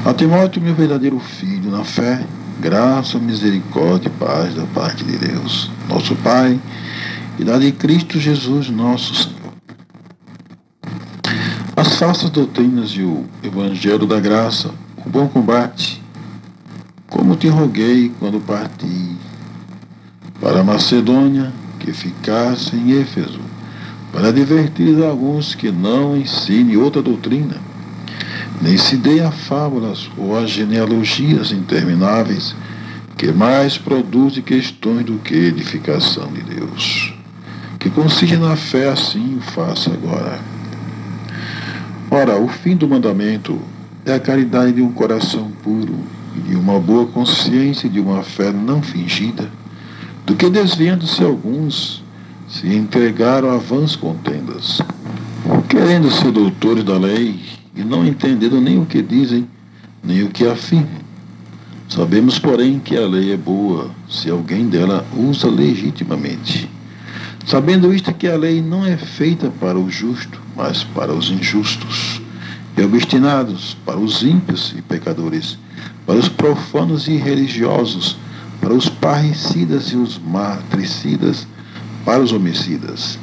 A Timóteo, meu verdadeiro filho na fé, graça, misericórdia e paz da parte de Deus, nosso Pai, e da de Cristo Jesus, nosso Senhor. As falsas doutrinas e o Evangelho da graça, o bom combate, como te roguei quando parti para a Macedônia, que ficasse em Éfeso, para advertir alguns que não ensine outra doutrina, nem se dê a fábulas ou a genealogias intermináveis, que mais produzem questões do que edificação de Deus. Que consiste na fé, assim o faça agora. Ora, o fim do mandamento é a caridade de um coração puro e de uma boa consciência e de uma fé não fingida, do que desviando-se alguns, se entregaram a vãs contendas, querendo ser doutores da lei e não entendendo nem o que dizem, nem o que afirmam. Sabemos, porém, que a lei é boa, se alguém dela usa legitimamente. Sabendo isto, que a lei não é feita para o justo, mas para os injustos e obstinados, para os ímpios e pecadores, para os profanos e religiosos, para os parricidas e os matricidas, para os homicidas,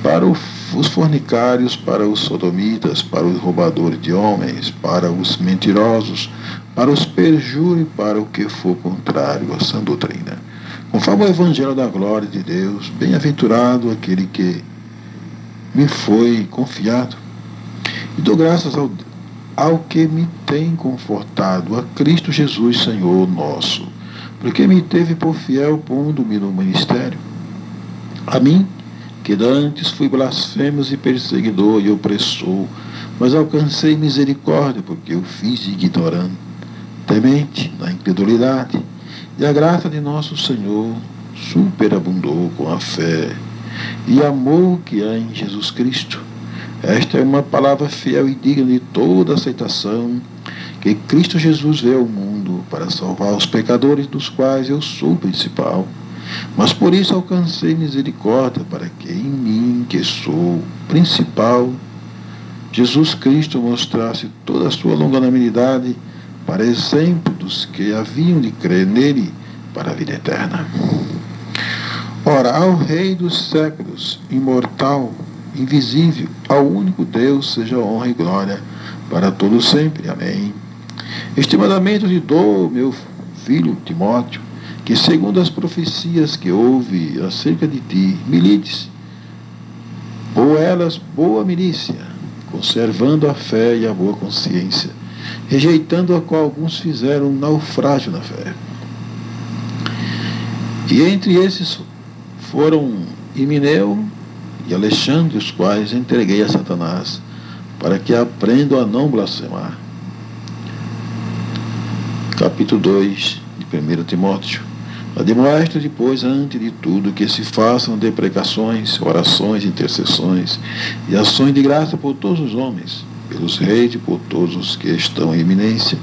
para os fornicários, para os sodomitas, para os roubadores de homens, para os mentirosos, para os perjúrios, para o que for contrário à sã doutrina. Conforme o Evangelho da glória de Deus, bem-aventurado aquele que me foi confiado, e dou graças ao que me tem confortado, a Cristo Jesus, Senhor nosso, porque me teve por fiel pondo-me no ministério. A mim, que dantes fui blasfemo e perseguidor e opressor, mas alcancei misericórdia, porque eu fiz ignorante, temente, na incredulidade, e a graça de nosso Senhor superabundou com a fé e amor que há em Jesus Cristo. Esta é uma palavra fiel e digna de toda aceitação, que Cristo Jesus veio ao mundo para salvar os pecadores, dos quais eu sou o principal. Mas por isso alcancei misericórdia, para que em mim, que sou principal, Jesus Cristo mostrasse toda a sua longanimidade, para exemplo dos que haviam de crer nele para a vida eterna. Ora, ao Rei dos séculos, imortal, invisível, ao único Deus, seja honra e glória para todos sempre. Amém. Este mandamento te dou, meu filho Timóteo, que segundo as profecias que houve acerca de ti, milites, ou elas boa milícia, conservando a fé e a boa consciência, rejeitando a qual alguns fizeram naufrágio na fé. E entre esses foram Himeneu e Alexandre, os quais entreguei a Satanás, para que aprendam a não blasfemar. Capítulo 2 de 1 Timóteo. Admoesta depois, antes de tudo, que se façam deprecações, orações, intercessões e ações de graça por todos os homens, pelos reis e por todos os que estão em eminência,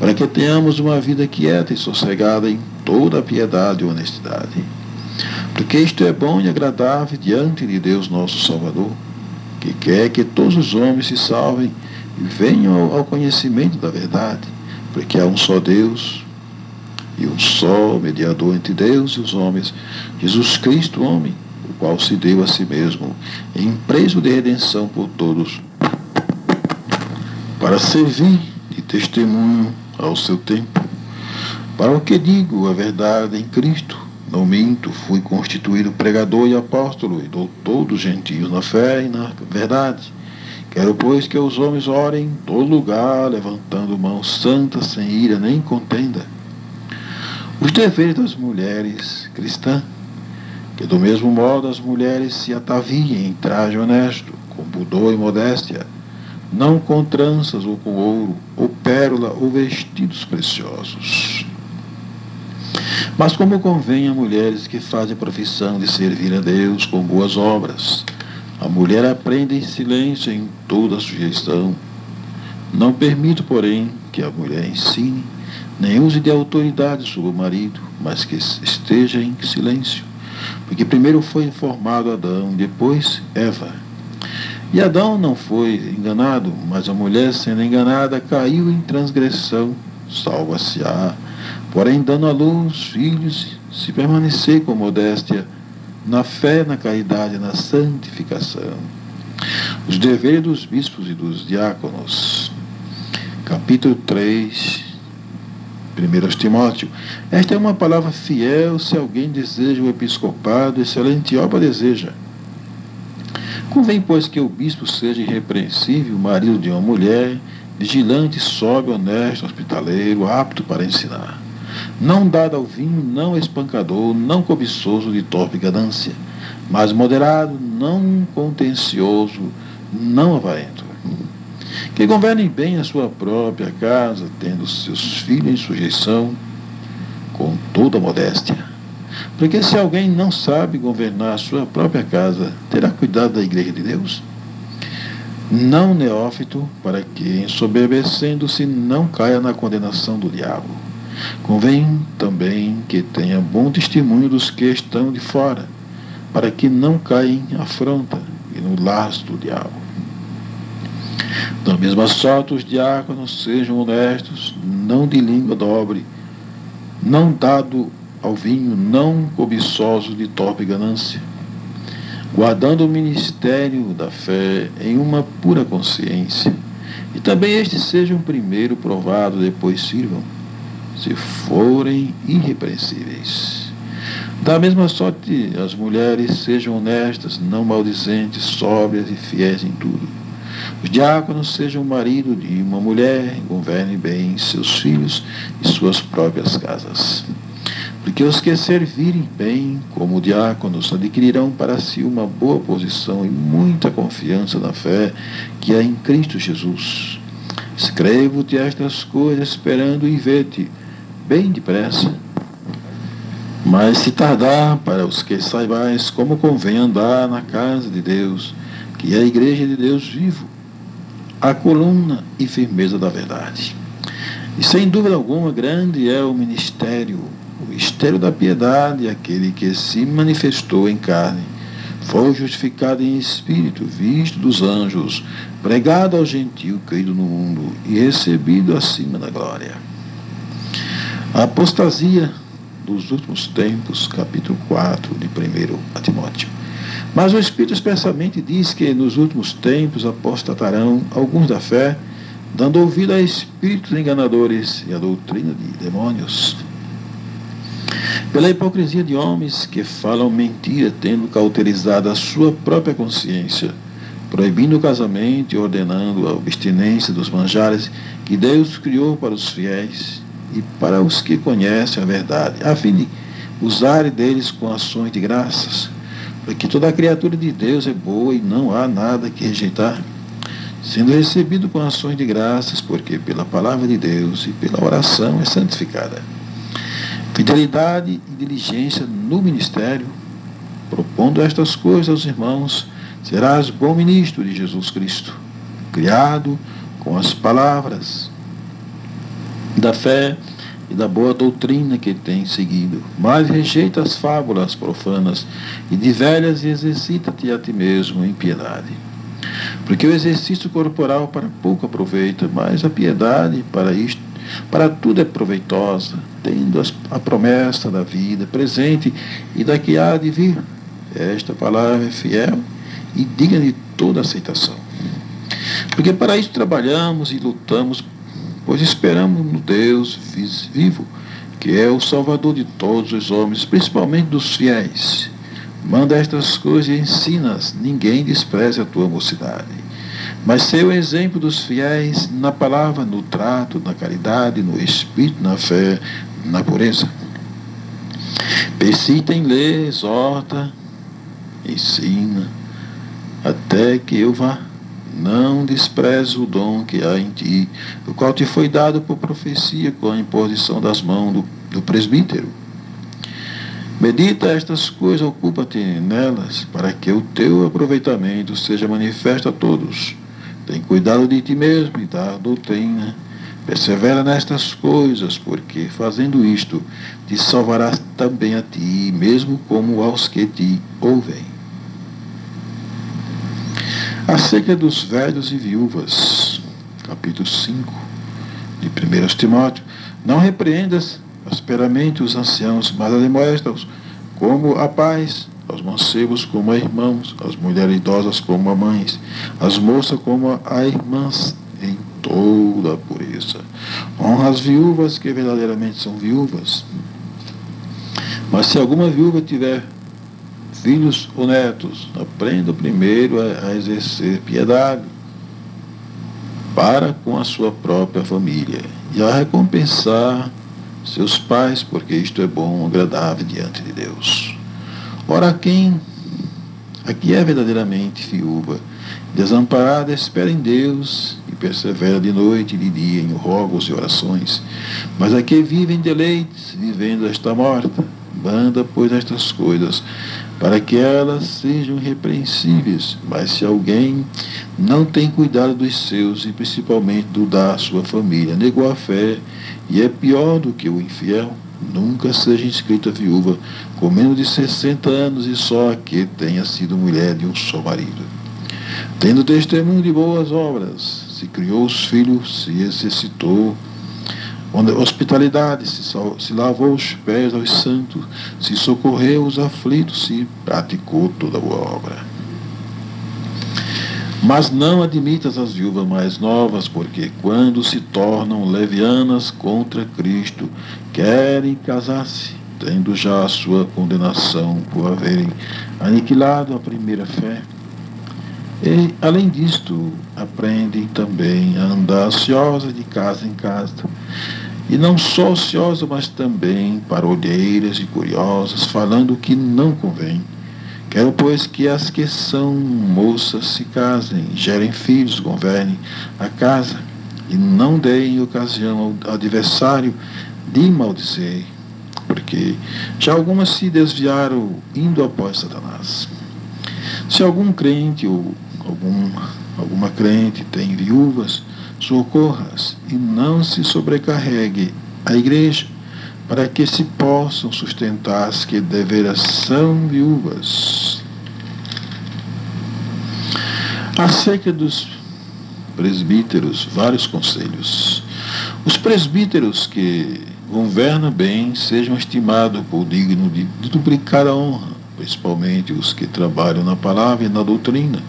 para que tenhamos uma vida quieta e sossegada em toda a piedade e honestidade. Porque isto é bom e agradável diante de Deus nosso Salvador, que quer que todos os homens se salvem e venham ao conhecimento da verdade, porque há um só Deus e um só mediador entre Deus e os homens, Jesus Cristo, homem, o qual se deu a si mesmo em preço de redenção por todos, para servir de testemunho ao seu tempo. Para o que digo a verdade em Cristo, não minto, fui constituído pregador e apóstolo, e doutor dos gentios na fé e na verdade. Quero, pois, que os homens orem em todo lugar, levantando mãos santas, sem ira nem contenda. Os deveres das mulheres cristãs, que do mesmo modo as mulheres se ataviem em traje honesto, com pudor e modéstia, não com tranças ou com ouro, ou pérola, ou vestidos preciosos. Mas como convém a mulheres que fazem profissão de servir a Deus com boas obras, a mulher aprende em silêncio em toda a sujeição. Não permito, porém, que a mulher ensine, nem use de autoridade sobre o marido, mas que esteja em silêncio. Porque primeiro foi formado Adão, depois Eva. E Adão não foi enganado, mas a mulher, sendo enganada, caiu em transgressão. Salva-se-á, porém, dando à luz filhos, se permanecer com modéstia, na fé, na caridade e na santificação. Os deveres dos bispos e dos diáconos. Capítulo 3, 1 Timóteo. Esta é uma palavra fiel se alguém deseja o episcopado, excelente obra deseja. Convém, pois, que o bispo seja irrepreensível, marido de uma mulher, vigilante, sóbrio, honesto, hospitaleiro, apto para ensinar. Não dado ao vinho, não espancador, não cobiçoso de torpe ganância, mas moderado, não contencioso, não avarento. Que governe bem a sua própria casa, tendo seus filhos em sujeição, com toda modéstia. Porque se alguém não sabe governar a sua própria casa, terá cuidado da igreja de Deus? Não neófito, para que, ensoberbecendo-se, não caia na condenação do diabo. Convém também que tenha bom testemunho dos que estão de fora, para que não caia em afronta e no laço do diabo. Da mesma sorte, os diáconos sejam honestos, não de língua dobre, não dado ao vinho, não cobiçosos de torpe ganância, guardando o ministério da fé em uma pura consciência. E também estes sejam primeiro provados, depois sirvam, se forem irrepreensíveis. Da mesma sorte, as mulheres sejam honestas, não maldizentes, sóbrias e fiéis em tudo. Os diáconos sejam marido de uma mulher, governe bem seus filhos e suas próprias casas. Porque os que servirem bem como diáconos adquirirão para si uma boa posição e muita confiança na fé que há em Cristo Jesus. Escrevo-te estas coisas esperando e ver-te bem depressa. Mas se tardar, para os que saibais como convém andar na casa de Deus, que é a igreja de Deus vivo, a coluna e firmeza da verdade. E sem dúvida alguma, grande é o mistério da piedade, aquele que se manifestou em carne, foi justificado em espírito, visto dos anjos, pregado ao gentio, crido no mundo e recebido acima da glória. A apostasia dos últimos tempos, capítulo 4 de 1 Timóteo. Mas o Espírito expressamente diz que nos últimos tempos apostatarão alguns da fé, dando ouvido a espíritos enganadores e a doutrina de demônios. Pela hipocrisia de homens que falam mentira, tendo cauterizado a sua própria consciência, proibindo o casamento e ordenando a abstinência dos manjares que Deus criou para os fiéis e para os que conhecem a verdade, a fim de usarem deles com ações de graças, porque toda a criatura de Deus é boa e não há nada que rejeitar, sendo recebido com ações de graças, porque pela palavra de Deus e pela oração é santificada. Fidelidade e diligência no ministério, propondo estas coisas aos irmãos, serás bom ministro de Jesus Cristo, criado com as palavras da fé e da boa doutrina que tem seguido, mas rejeita as fábulas profanas e de velhas e exercita-te a ti mesmo em piedade. Porque o exercício corporal para pouco aproveita, mas a piedade para tudo é proveitosa, tendo a promessa da vida presente e da que há de vir. Esta palavra é fiel e digna de toda aceitação. Porque para isso trabalhamos e lutamos, pois esperamos no Deus vivo, que é o Salvador de todos os homens, principalmente dos fiéis. Manda estas coisas e ensina-as, ninguém despreze a tua mocidade. Mas ser o exemplo dos fiéis na palavra, no trato, na caridade, no espírito, na fé, na pureza. Persista em ler, exorta, ensina, até que eu vá. Não despreze o dom que há em ti, o qual te foi dado por profecia com a imposição das mãos do presbítero. Medita estas coisas, ocupa-te nelas, para que o teu aproveitamento seja manifesto a todos. Tem cuidado de ti mesmo e da doutrina. Persevera nestas coisas, porque fazendo isto, te salvarás também a ti, mesmo como aos que te ouvem. Acerca dos velhos e viúvas, capítulo 5 de 1 Timóteo, não repreendas asperamente os anciãos, mas admoesta-os como a pais, aos mancebos como a irmãos, as mulheres idosas como a mães, as moças como a irmãs, em toda a pureza. Honra as viúvas que verdadeiramente são viúvas. Mas se alguma viúva tiver filhos ou netos, aprenda primeiro a exercer piedade para com a sua própria família e a recompensar seus pais, porque isto é bom e agradável diante de Deus. Ora, quem aqui é verdadeiramente viúva, desamparada, espera em Deus e persevera de noite e de dia em rogos e orações. Mas a que vive em deleites, vivendo esta morta, manda, pois, estas coisas, para que elas sejam irrepreensíveis. Mas se alguém não tem cuidado dos seus, e principalmente do da sua família, negou a fé, e é pior do que o infiel, nunca seja inscrita viúva, com menos de 60 anos, e só a que tenha sido mulher de um só marido. Tendo testemunho de boas obras, se criou os filhos, se exercitou hospitalidade, se lavou os pés aos santos, se socorreu os aflitos, se praticou toda boa obra. Mas não admitas as viúvas mais novas, porque quando se tornam levianas contra Cristo, querem casar-se, tendo já a sua condenação por haverem aniquilado a primeira fé. E, além disto, aprendem também a andar ociosa de casa em casa. E não só ociosa, mas também parolheiras e curiosas, falando o que não convém. Quero, pois, que as que são moças se casem, gerem filhos, governem a casa, e não deem ocasião ao adversário de maldizer, porque já algumas se desviaram indo após Satanás. Se algum crente ou alguma crente tem viúvas, socorra-as e não se sobrecarregue a igreja, para que se possam sustentar as que deveras são viúvas. Acerca dos presbíteros, vários conselhos. Os presbíteros que governam bem sejam estimados por digno de duplicar a honra, principalmente os que trabalham na palavra e na doutrina.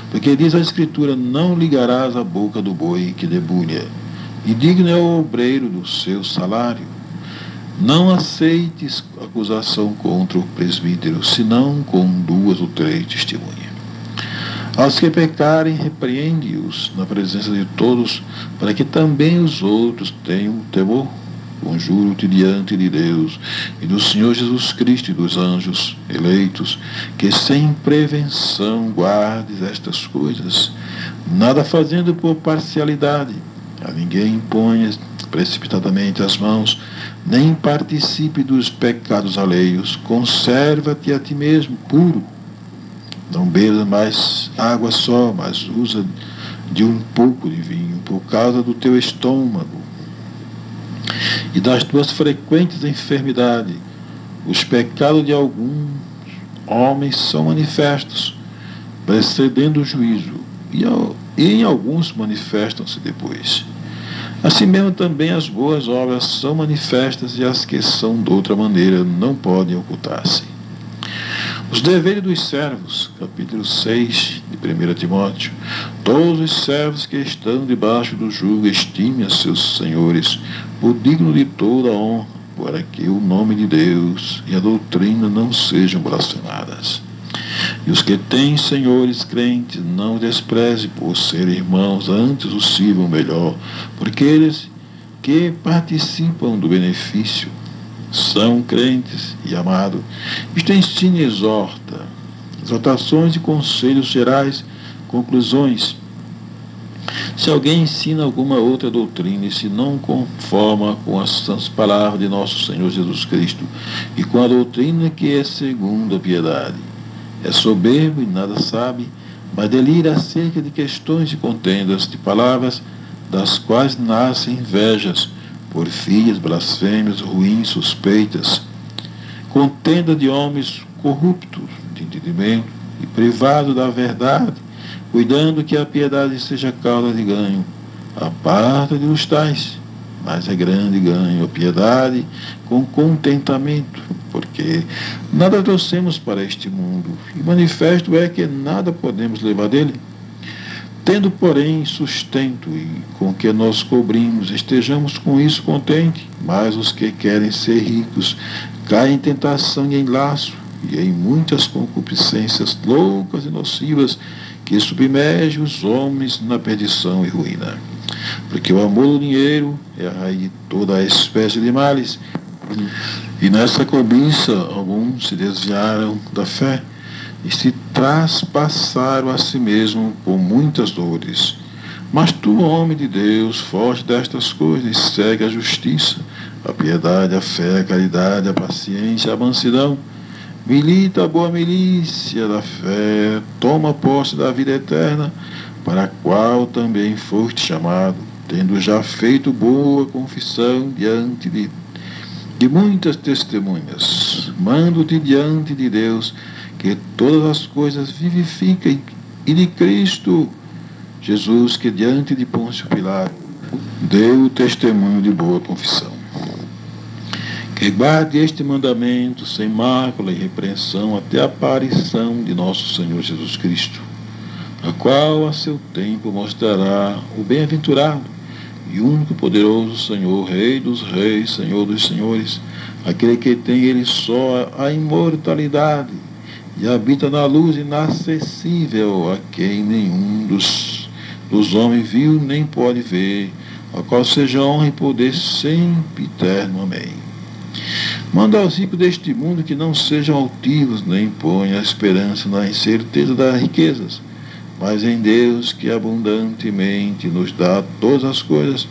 Porque diz a Escritura, não ligarás a boca do boi que debulha, e digno é o obreiro do seu salário. Não aceites acusação contra o presbítero, senão com 2 ou 3 testemunhas. Aos que pecarem, repreende-os na presença de todos, para que também os outros tenham temor. Conjuro-te diante de Deus e do Senhor Jesus Cristo e dos anjos eleitos, que sem prevenção guardes estas coisas, nada fazendo por parcialidade, a ninguém imponhas precipitadamente as mãos, nem participe dos pecados alheios, conserva-te a ti mesmo puro. Não bebas mais água só, mas usa de um pouco de vinho, por causa do teu estômago e das tuas frequentes enfermidades. Os pecados de alguns homens são manifestos, precedendo o juízo, e em alguns manifestam-se depois. Assim mesmo também as boas obras são manifestas, e as que são de outra maneira não podem ocultar-se. Os deveres dos servos, capítulo 6 de 1 Timóteo. Todos os servos que estão debaixo do jugo estimem a seus senhores por digno de toda honra, para que o nome de Deus e a doutrina não sejam blasfemadas. E os que têm senhores crentes, não despreze por serem irmãos, antes os sirvam melhor, porque eles que participam do benefício são crentes e amados. Isto ensina e exorta. Exortações e conselhos gerais, conclusões. Se alguém ensina alguma outra doutrina e se não conforma com as santas palavras de nosso Senhor Jesus Cristo e com a doutrina que é segundo a piedade, é soberbo e nada sabe, mas delira acerca de questões e contendas de palavras, das quais nascem invejas, porfias, blasfêmias, ruins, suspeitas, contenda de homens corruptos de entendimento e privados da verdade, cuidando que a piedade seja causa de ganho. Aparta-te dos tais, mas é grande ganho a piedade com contentamento, porque nada trouxemos para este mundo, e manifesto é que nada podemos levar dele. Tendo, porém, sustento e com que nós cobrimos, estejamos com isso contentes, mas os que querem ser ricos caem em tentação e em laço, e em muitas concupiscências loucas e nocivas, que submergem os homens na perdição e ruína. Porque o amor do dinheiro é a raiz de toda a espécie de males, e nessa cobiça alguns se desviaram da fé, e se traspassaram a si mesmo por muitas dores. Mas tu, homem de Deus, foge destas coisas e segue a justiça, a piedade, a fé, a caridade, a paciência, a mansidão. Milita a boa milícia da fé, toma posse da vida eterna, para a qual também foste chamado, tendo já feito boa confissão diante de muitas testemunhas. Mando-te diante de Deus, que todas as coisas vivifiquem, e de Cristo Jesus, que diante de Pôncio Pilato deu o testemunho de boa confissão. Que guarde este mandamento sem mácula e repreensão até a aparição de nosso Senhor Jesus Cristo, a qual a seu tempo mostrará o bem-aventurado e único poderoso Senhor, Rei dos reis, Senhor dos senhores, aquele que tem ele só a imortalidade e habita na luz inacessível, a quem nenhum dos homens viu nem pode ver, a qual seja honra e poder sempre eterno. Amém. Manda aos ricos deste mundo que não sejam altivos, nem ponham a esperança na incerteza das riquezas, mas em Deus, que abundantemente nos dá todas as coisas,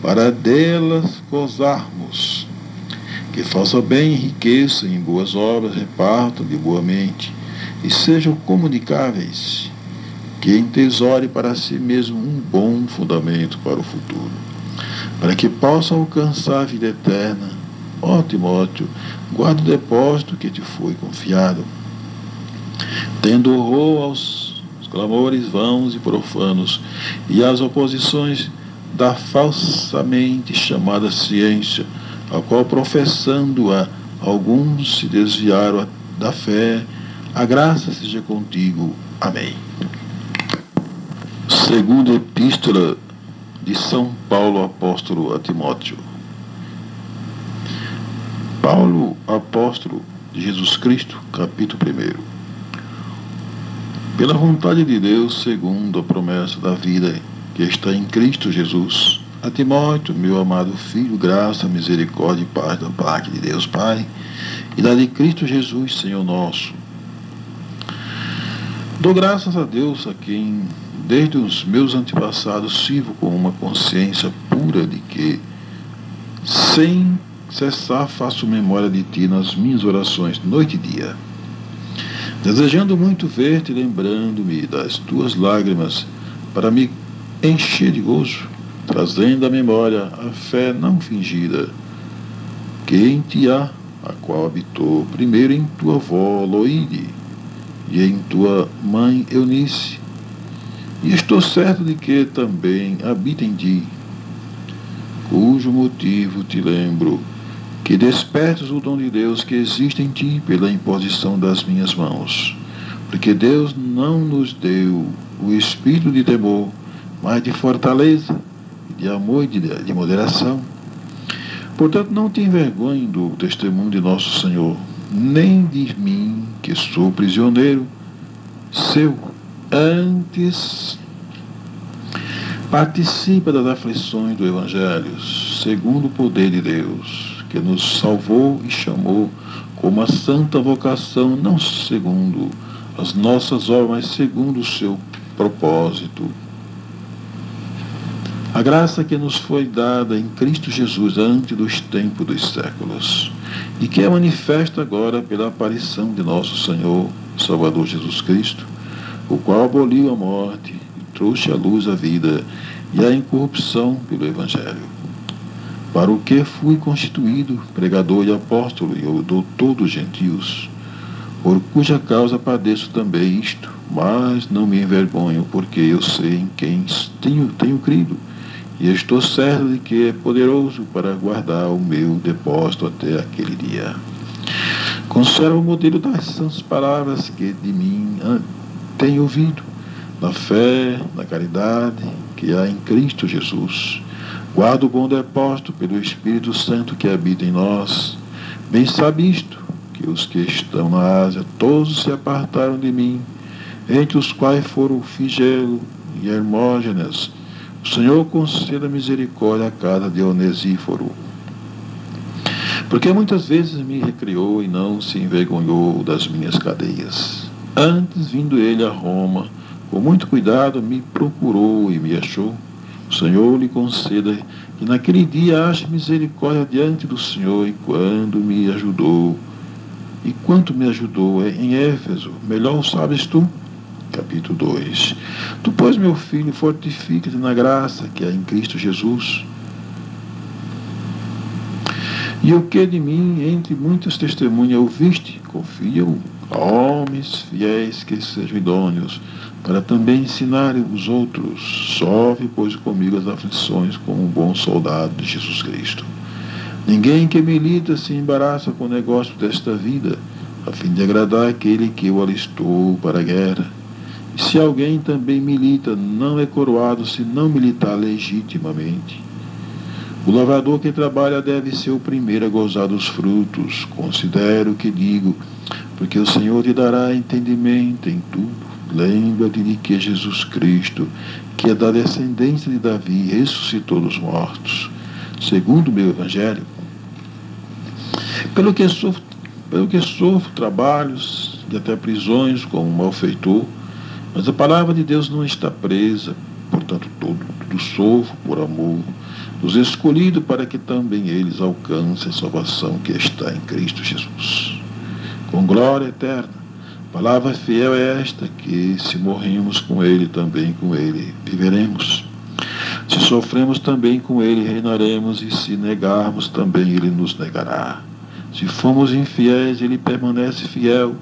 para delas gozarmos. Que faça bem, enriqueça em boas obras, repartam de boa mente, e sejam comunicáveis. Que entesoure para si mesmo um bom fundamento para o futuro, para que possa alcançar a vida eterna. Ó Timóteo, guarda o depósito que te foi confiado, tendo horror aos clamores vãos e profanos, e às oposições da falsamente chamada ciência, a qual professando-a alguns se desviaram da fé. A graça seja contigo. Amém. Segunda Epístola de São Paulo Apóstolo a Timóteo. Paulo, apóstolo de Jesus Cristo, capítulo 1. Pela vontade de Deus, segundo a promessa da vida que está em Cristo Jesus, a Timóteo, meu amado filho, graça, misericórdia e paz da parte de Deus Pai e da de Cristo Jesus, Senhor nosso. Dou graças a Deus, a quem desde os meus antepassados sirvo com uma consciência pura de que, sem cessar, faço memória de ti nas minhas orações, noite e dia, desejando muito ver-te, lembrando-me das tuas lágrimas, para me encher de gozo, trazendo à memória a fé não fingida, que em ti há, a qual habitou primeiro em tua avó Loide e em tua mãe Eunice, e estou certo de que também habita em ti, cujo motivo te lembro, que despertes o dom de Deus que existe em ti pela imposição das minhas mãos, porque Deus não nos deu o espírito de temor, mas de fortaleza, de amor e de moderação. Portanto, não te envergonhe do testemunho de nosso Senhor, nem de mim, que sou prisioneiro seu. Antes, participa das aflições do Evangelho, segundo o poder de Deus, que nos salvou e chamou com uma santa vocação, não segundo as nossas obras, mas segundo o seu propósito. A graça que nos foi dada em Cristo Jesus antes dos tempos dos séculos, e que é manifesta agora pela aparição de nosso Senhor e Salvador Jesus Cristo, o qual aboliu a morte e trouxe à luz a vida e a incorrupção pelo Evangelho, para o que fui constituído pregador e apóstolo e doutor dos gentios, por cuja causa padeço também isto, mas não me envergonho, porque eu sei em quem tenho crido, e estou certo de que é poderoso para guardar o meu depósito até aquele dia. Conserva o modelo das santas palavras que de mim tenho ouvido, na fé, na caridade que há em Cristo Jesus. Guarda o bom depósito pelo Espírito Santo que habita em nós. Bem sabe isto, que os que estão na Ásia, todos se apartaram de mim, entre os quais foram Figelo e Hermógenes. O Senhor conceda misericórdia à casa de Onesíforo, porque muitas vezes me recriou e não se envergonhou das minhas cadeias. Antes, vindo ele a Roma, com muito cuidado me procurou e me achou. O Senhor lhe conceda que naquele dia ache misericórdia diante do Senhor, e quanto me ajudou em Éfeso, melhor sabes tu. Capítulo 2. Tu, pois, meu filho, fortifica-te na graça que há em Cristo Jesus. E o que de mim, entre muitas testemunhas, ouviste, confia-o a homens fiéis que sejam idôneos, para também ensinarem os outros. Sofre, pois, comigo as aflições como um bom soldado de Jesus Cristo. Ninguém que milita se embaraça com o negócio desta vida, a fim de agradar aquele que o alistou para a guerra. E se alguém também milita, não é coroado se não militar legitimamente. O lavrador que trabalha deve ser o primeiro a gozar dos frutos. Considero o que digo, porque o Senhor te dará entendimento em tudo. Lembra-te de que Jesus Cristo, que é da descendência de Davi, ressuscitou dos mortos, segundo o meu evangelho. Pelo que sofro trabalhos e até prisões como malfeitor, mas a palavra de Deus não está presa. Portanto, tudo sofro por amor dos escolhidos, para que também eles alcancem a salvação que está em Cristo Jesus, com glória eterna. Palavra fiel é esta, que se morremos com ele, também com ele viveremos. Se sofremos, também com ele reinaremos, e se negarmos, também ele nos negará. Se formos infiéis, ele permanece fiel,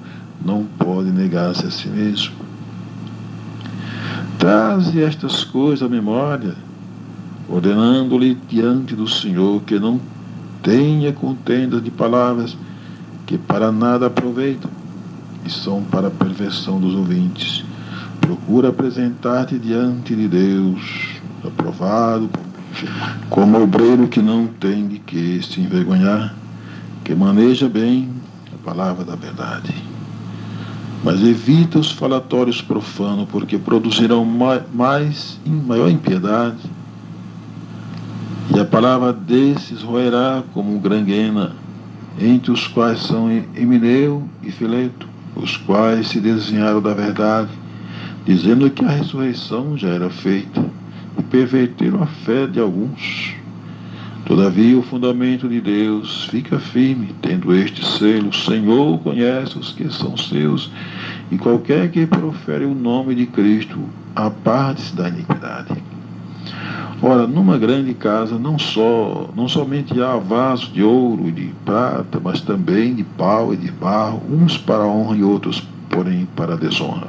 não pode negar-se a si mesmo. Traze estas coisas à memória, ordenando-lhe diante do Senhor que não tenha contenda de palavras que para nada aproveitam e são para a perversão dos ouvintes. Procura apresentar-te diante de Deus, aprovado, como obreiro que não tem de que se envergonhar, que maneja bem a palavra da verdade. Mas evita os falatórios profanos, porque produzirão maior impiedade, e a palavra desses roerá como granguena, entre os quais são Emineu e Fileto, os quais se desviaram da verdade, dizendo que a ressurreição já era feita, e perverteram a fé de alguns. Todavia o fundamento de Deus fica firme, tendo este selo: o Senhor conhece os que são seus, e qualquer que profere o nome de Cristo aparte-se da iniquidade. Ora, numa grande casa não somente há vasos de ouro e de prata, mas também de pau e de barro, uns para a honra e outros, porém, para a desonra.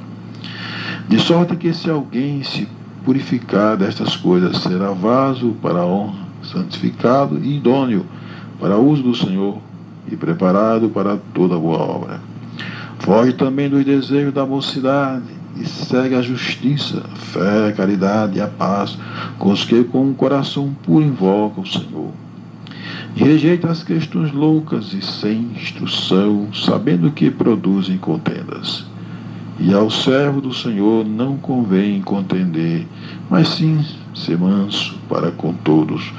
De sorte que, se alguém se purificar destas coisas, será vaso para a honra, santificado e idôneo para o uso do Senhor, e preparado para toda boa obra. Foge também dos desejos da mocidade, e segue a justiça, a fé, a caridade e a paz com os que com um coração puro invocam o Senhor. E rejeita as questões loucas e sem instrução, sabendo que produzem contendas. E ao servo do Senhor não convém contender, mas sim ser manso para com todos,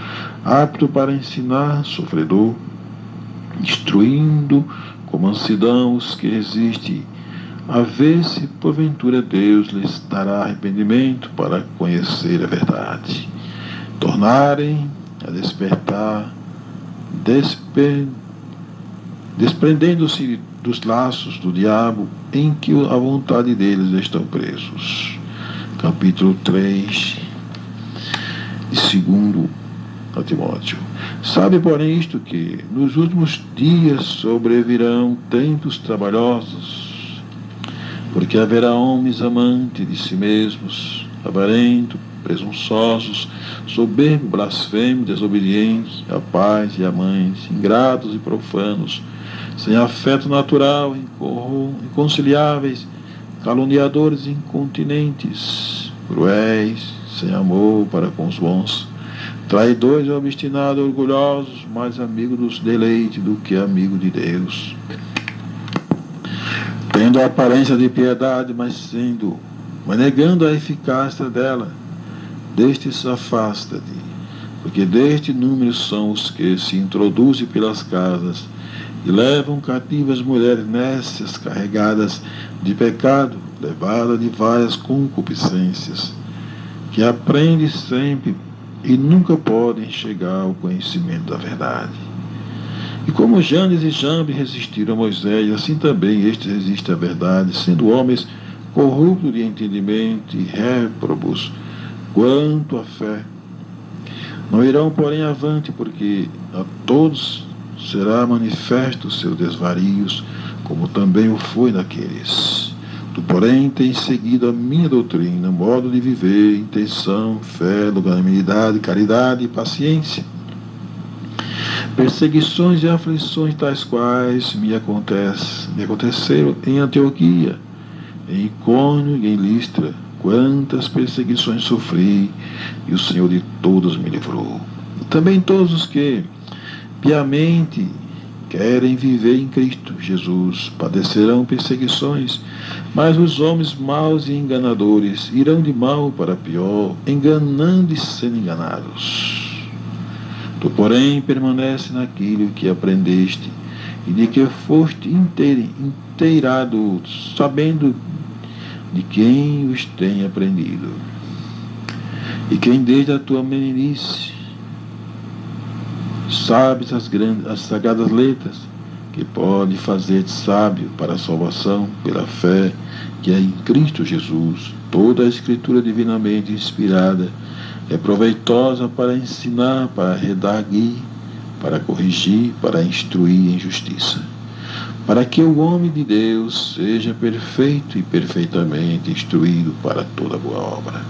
apto para ensinar, sofredor, instruindo com mansidão os que resistem, a ver se porventura Deus lhes dará arrependimento para conhecer a verdade, tornarem a despertar, desprendendo-se dos laços do diabo em que a vontade deles estão presos. Capítulo 3 de 2 a Timóteo. Sabe, porém, isto, que nos últimos dias sobrevirão tempos trabalhosos, Porque haverá homens amantes de si mesmos, avarentos, presunçosos, soberbos, blasfemos, desobedientes a pais e a mães, ingratos e profanos, sem afeto natural, inconciliáveis, caluniadores, incontinentes, cruéis, sem amor para com os bons, traidores, obstinados, orgulhosos, mais amigos dos deleites do que amigo de Deus, tendo a aparência de piedade, mas negando a eficácia dela. Destes afasta-te, porque deste número são os que se introduzem pelas casas e levam cativas mulheres nécias, carregadas de pecado, levadas de várias concupiscências, que aprendem sempre e nunca podem chegar ao conhecimento da verdade. E como Janes e Jambres resistiram a Moisés, assim também estes resistem à verdade, sendo homens corruptos de entendimento e réprobos quanto à fé. Não irão, porém, avante, porque a todos será manifesto os seus desvarios, como também o foi naqueles. Tu, porém, tens seguido a minha doutrina, modo de viver, intenção, fé, longanimidade, caridade e paciência. Perseguições e aflições tais quais me aconteceram em Antioquia, em Icônio e em Listra. Quantas perseguições sofri, e o Senhor de todas me livrou. Também todos os que piamente querem viver em Cristo Jesus padecerão perseguições, mas os homens maus e enganadores irão de mal para pior, enganando e sendo enganados. Tu, porém, permanece naquilo que aprendeste e de que foste inteirado, sabendo de quem os tem aprendido, e quem desde a tua meninice sabes as sagradas letras, que pode fazer-te sábio para a salvação pela fé que é em Cristo Jesus. Toda a Escritura divinamente inspirada é proveitosa para ensinar, para redarguir, para corrigir, para instruir em justiça, para que o homem de Deus seja perfeito e perfeitamente instruído para toda boa obra.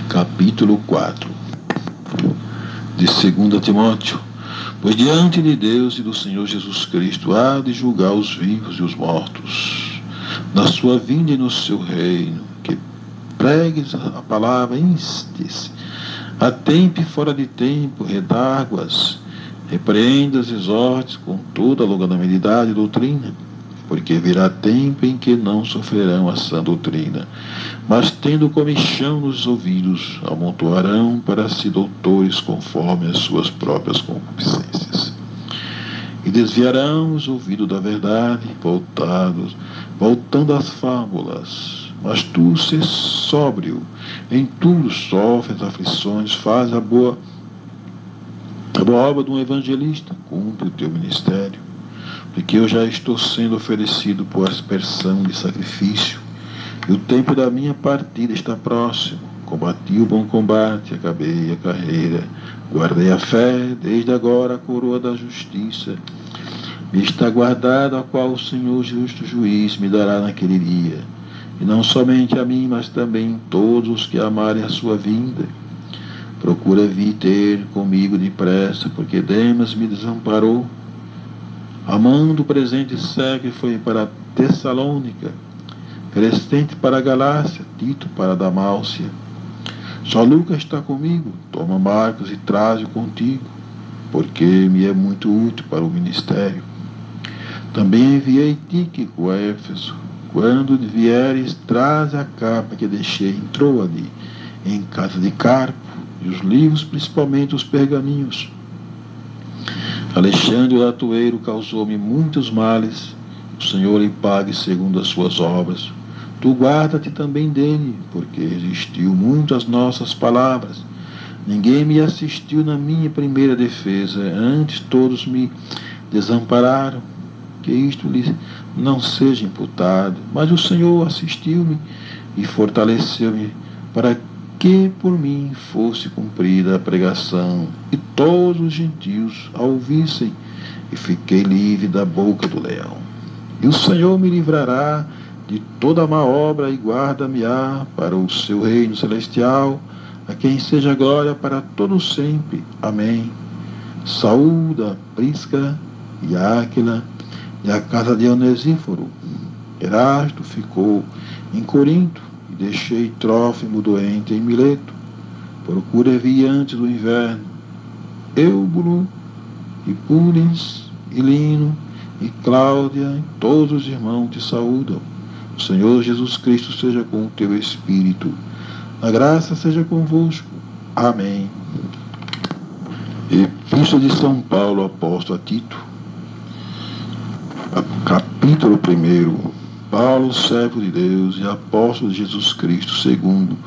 Capítulo 4 de 2 Timóteo. Pois diante de Deus e do Senhor Jesus Cristo há de julgar os vivos e os mortos, na sua vinda e no seu reino, que pregues a palavra, instes, a tempo e fora de tempo, redarguas, repreendas, exortes com toda a longanimidade e doutrina, porque virá tempo em que não sofrerão a sã doutrina, mas tendo comichão nos ouvidos, amontoarão para si doutores conforme as suas próprias concupiscências. E desviarão os ouvidos da verdade, voltando às fábulas. Mas tu, se sóbrio, em tudo sofres aflições, faz a boa obra de um evangelista, cumpre o teu ministério, porque eu já estou sendo oferecido por aspersão de sacrifício, e o tempo da minha partida está próximo. Combati o bom combate, acabei a carreira, guardei a fé, desde agora a coroa da justiça me está guardada, a qual o Senhor justo juiz me dará naquele dia, e não somente a mim, mas também todos os que amarem a sua vinda. Procura vir ter comigo depressa, porque Demas me desamparou, amando o presente século, foi para Tessalônica, Crescente para a Galácia, Tito para a Dalmácia. Só Lucas está comigo, toma Marcos e traze-o contigo, porque me é muito útil para o ministério. Também enviei Tíquico a Éfeso. Quando vieres, traze a capa que deixei em Troade, em casa de Carpo, e os livros, principalmente os pergaminhos. Alexandre o latoeiro causou-me muitos males, o Senhor lhe pague segundo as suas obras. Tu guarda-te também dele, porque resistiu muito às nossas palavras. Ninguém me assistiu na minha primeira defesa, antes todos me desampararam. Que isto lhe não seja imputado, mas o Senhor assistiu-me e fortaleceu-me para que por mim fosse cumprida a pregação, e todos os gentios a ouvissem, e fiquei livre da boca do leão. E o Senhor me livrará de toda má obra e guarda-me-á para o seu reino celestial, a quem seja glória para todo sempre. Amém. Saúda Prisca e Áquila e a casa de Onesíforo. Erasto ficou em Corinto e deixei Trófimo doente em Mileto. Procura vir antes do inverno. Eubulo e Púrens e Lino e Cláudia e todos os irmãos te saúdam. O Senhor Jesus Cristo seja com o teu espírito. A graça seja convosco. Amém. Epístola de São Paulo, apóstolo a Tito. Capítulo 1. Paulo, servo de Deus e apóstolo de Jesus Cristo, segundo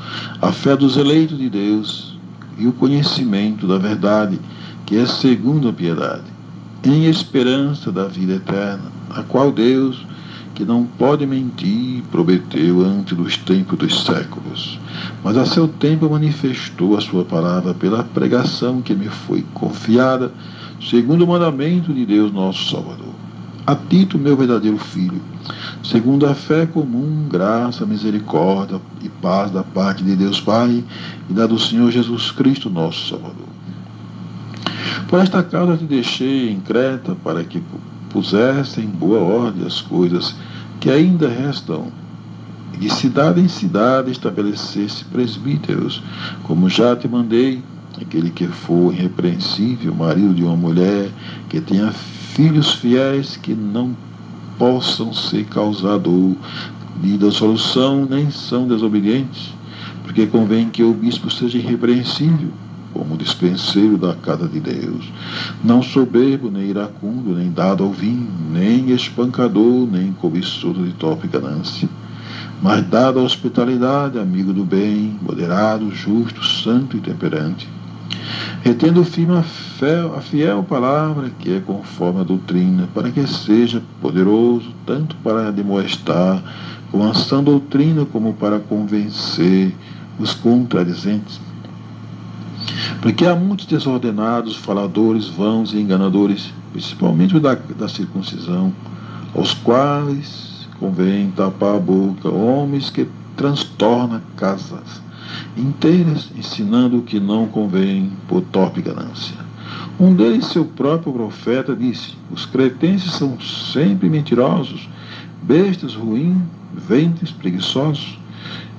a fé dos eleitos de Deus e o conhecimento da verdade, que é segundo a piedade, em esperança da vida eterna, a qual Deus, que não pode mentir, prometeu antes dos tempos dos séculos, mas a seu tempo manifestou a sua palavra pela pregação que me foi confiada, segundo o mandamento de Deus nosso Salvador. A Tito, meu verdadeiro filho, segundo a fé comum, graça, misericórdia e paz da parte de Deus Pai e da do Senhor Jesus Cristo nosso Salvador. Por esta causa te deixei em Creta, para que pusesse em boa ordem as coisas que ainda restam, e de cidade em cidade estabelecesse presbíteros, como já te mandei, aquele que for irrepreensível, marido de uma mulher, que tenha filhos fiéis, que não possam ser causador de dissolução, nem são desobedientes, porque convém que o bispo seja irrepreensível, como dispenseiro da casa de Deus, não soberbo, nem iracundo, nem dado ao vinho, nem espancador, nem cobiçoso de torpe ganância, mas dado à hospitalidade, amigo do bem, moderado, justo, santo e temperante, retendo firme a fiel palavra, que é conforme a doutrina, para que seja poderoso tanto para demonstrar com a sã doutrina, como para convencer os contradizentes. Porque há muitos desordenados, faladores, vãos e enganadores, principalmente os da circuncisão, aos quais convém tapar a boca, homens que transtornam casas inteiras, ensinando o que não convém por torpe ganância. Um deles, seu próprio profeta, disse: os cretenses são sempre mentirosos, bestas ruins, ventres preguiçosos.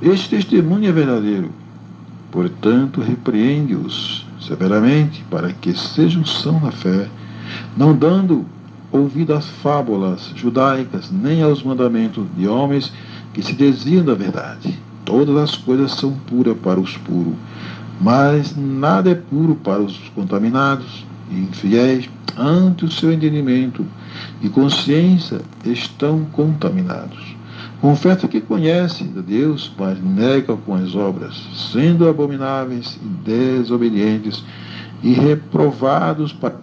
Este testemunho é verdadeiro. Portanto, repreende-os severamente, para que sejam sãos na fé, não dando ouvido às fábulas judaicas, nem aos mandamentos de homens que se desviam da verdade. Todas as coisas são puras para os puros, mas nada é puro para os contaminados e infiéis. Ante o seu entendimento e consciência estão contaminados. Confessa que conhece a Deus, mas nega com as obras, sendo abomináveis e desobedientes e reprovados para